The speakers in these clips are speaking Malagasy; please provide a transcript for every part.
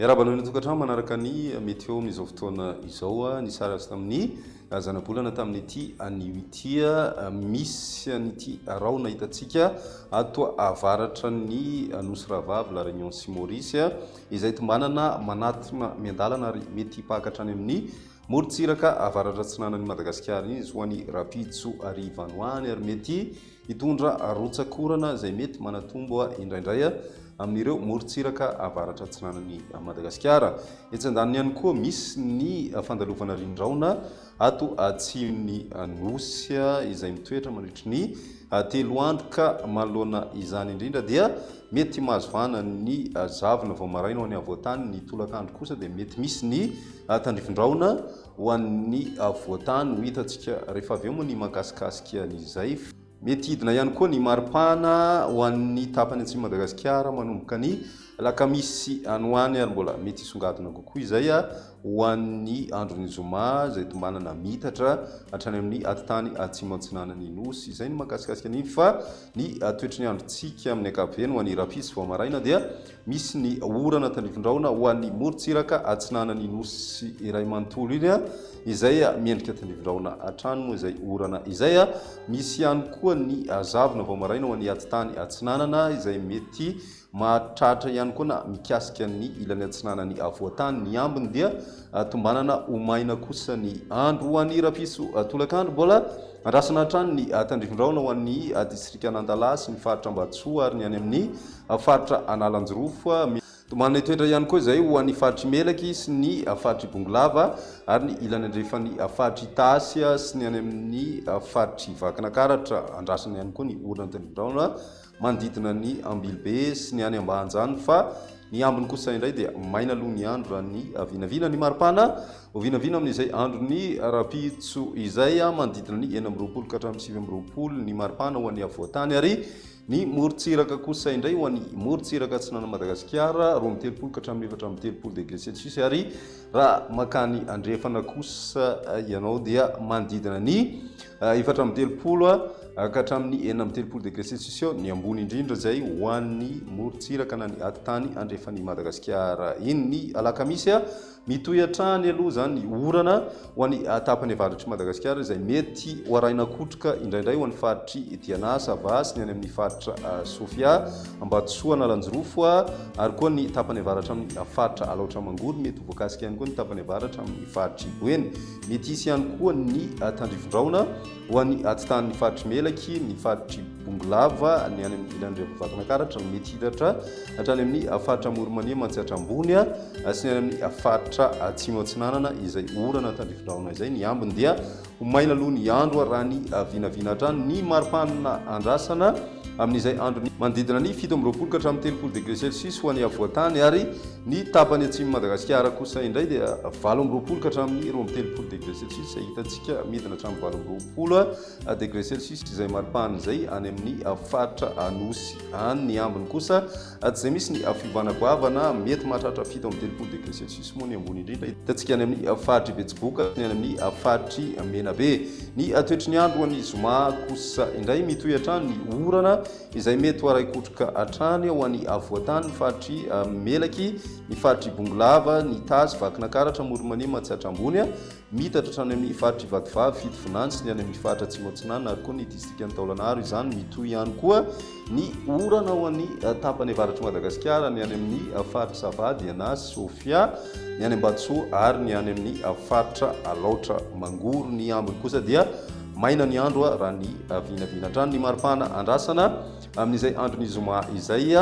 miarabana ny tokantrano manaraka ny météo amin'izao fotoana izao ny sara azy tamin'ny zanabolana tamin'ity an'tia misy an'ity raona hitantsika ato avaratra ny nosy ravavy la réunion sy Maurice izay tombanana manatona miandalana ary mety pakatra any amin'ny morontsiraka avaratra tsinanan'ny Madagasikara izy ho an'ny Rapitso Arivanoany ary mety hitondra rotsakorana izay mety manatombo indraindray amin'ireo morontsiraka avaratra tsinanan'ny Madagasikara. Etsandaniny ihany koa misy ny fandalovana rindraona ato atsimon'ny nosy izay mitoetra mandritry ny telo andro ka manoloana izany indrindra dia mety mahazovana ny zavona vao maraina ho an'ny avoatany, ny tolakandro kosa dia mety misy ny tandrifin-draona ho an'ny avoatany ho hitantsika rehefa avy eo moa ny mahakasikasika an'izay. Mety hidina ihany koa ny maripana ho an'ny tapany atsimo Madagasikara manomboka ny lakamisy anoany ary mbola mety hisongadina kokoa izay ho an'ny andron'ny zoma izay tombanana mitatra hatrany amin'ny atitany atsimo antsinanan'ny nosy. Izay ny mahakasikasika an'iny fa ny toetry ny androntsika amin'ny ankapobeny ho an'ny Rapitso vao maraina dia misy ny orana tandrifin-draona ho an'ny morontsiraka atsinanan'ny nosy iray manontolo iny izay miendrika tandrifin-draona atrano moa izay orana izay misy ihany koa ny zavona vao maraina ho an'ny atitany atsinanana izay mety mahatratra ihany koa na mikasika ny ilany atsinanan'ny avoatany. Ny ambiny dia tombanana omaina kosa ny andro ho an'ny Rapitso tolakandro mbola andrasana hatrany ny tandrifin-draona ho an'ny distrika Anandalasy, ny faritra Ambatsoa ary ny any amin'ny faritra Analanjorofo. Tomanana toetra ihany koa izay ho an'ny faritry Melaky sy ny faritry Bongolava ary ny ilany andrefany faritry Tasy sy ny any amin'ny faritry Vakinakaratra andrasana ihany koa ny orana tandrifin-draona manodidina ny Ambilibe sy ny any Ambanjany. Fa ny ambiny kosa indray dia maina aloha ny andro raha ny vinavina ny maripana ho vinavina amin'izay andron'ny Rapitso izay manodidina ny 4 ka hatramin'ny 7 ny maripana ho an'ny avoatany ary ny morontsiraka kosa indray ho an'ny morontsiraka atsinanan'ny Madagasikara 23 ka hatramin'ny 4 degré Celsius ary raha makany andrefana kosa ianao dia manodidina ny 4 ka hatramin'ny 13 degré Celsius ny ambony indrindra izay ho an'ny morontsiraka na ny atitany andrefan'ny Madagasikara. Iny ny alakamisy mitohy hatrany aloha zany ny orana ho an'ny tapany avaratry Madagasikara izay mety ho araina kotroka indraindray ho an'ny faritry Dianasa, Savasy, ny any amin'ny faritra Sofia, Ambatsoa, Analanjorofo ary koa ny tapany avaratra amin'ny faritra Alaotra Mangolo mety ho voakasika ihany koa ny tapany avaratra amin'ny faritry Boeny. Mety hisy ihany koa ny tandrifin-draona ho an'ny atitan'ny faritry Melaky, ny faritry Bongolava, ny any amin'ny ilany Vakinakaratra mety hidatra hatrany amin'ny faritra Morimania Mantsihatra ambony sy ny any amin'ny faritra atsimo atsinanana izay orana tandrifin-draona izay. Ny ambiny dia ho maina aloha ny andro raha ny vinavina hatrany ny maripana andrasana amin'izay andro manodidina ny 17 ka hatramin'ny 30 degré Celsius ho an'ny avoatany ary ny tapany atsimo Madagasikara kosa indray dia 20 ka hatramin'ny 30 degré Celsius hitantsika midina hatramin'ny 20 degré Celsius izay maripana izay any amin'ny faritra Anosy any. Ny ambiny kosa tsy izay misy ny fiovana goavana mety mahatratra 17 degré Celsius moa ny ambony indrindra hitantsika any amin'ny faritry Betsiboka ny any amin'ny faritry Menabe. Ny toetry ny andro ho an'ny zoma kosa indray mitohy hatrany ny orana izay mety ho araikotroka hatrany ho an'ny avoatany, ny faritry Melaky, ny faritry Bongolava, ny Tasy, Vakinakaratra, Morimania, Mantsihatra ambony mitatra hatrany amin'ny faritry Vatovavy, Fitovinany sy ny any amin'ny faritra Atsimo Atsinanana ary koa ny distrika ny Taolagnaro izany mitohy ihany koa ny orana ho an'ny tapany avaratry Madagasikara, ny any amin'ny faritra Savady, Dianasy, Sofia, ny any Ambatsoa ary ny any amin'ny faritra Alaotra Mangoro. Ny ambiny kosa dia maina ny andro raha ny vinavina hatrany. Ny maripana andrasana amin'izay andron'ny zoma izay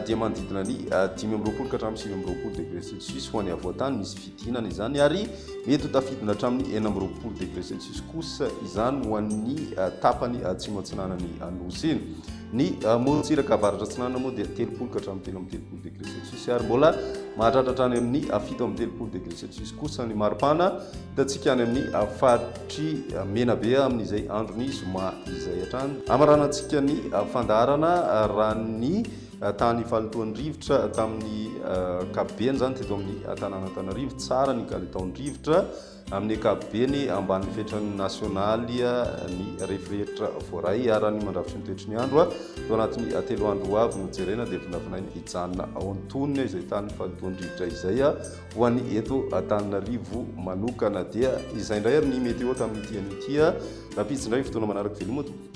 dia manodidina ny 15 ka hatramin'ny 17 degré Celsius ho an'ny avoatany, misy fidinana izany ary mety ho tafidina hatramin'ny 14 degré Celsius kosa izany ho an'ny tapany atsimo atsinanan'ny nosy iny. Ny morontsiraka avaratra atsinanana moa dia 30 ka hatramin'ny 13 degré Celsius ary mbola mahatratra hatrany amin'ny 17 degré Celsius kosa ny maripana hitantsika any amin'ny faritry Menabe amin'izay andron'ny zoma izay hatrany. Amaranantsika ny fandaharana raha ny tany falotoan'ny rivotra tamin'ny kapobeny zany teto amin'ny tanàna-tanarivo tsara ny kalitaon'ny rivotra amin'ny akapobeny amban'ny fetrany nasionaly ny reheferetra voaray arany mandrafitry ny toetry ny andro to anatin'ny 3 andro avy no jerena dia vinavinainy hijanona ao antoniny izay tany falotoan'ny rivotra izay ho an'ny eto Antananarivo manokana dia izay indray ary ny météo tamin'ny tian'ity rapitsy indray fotoana manaraka veloma tompoko.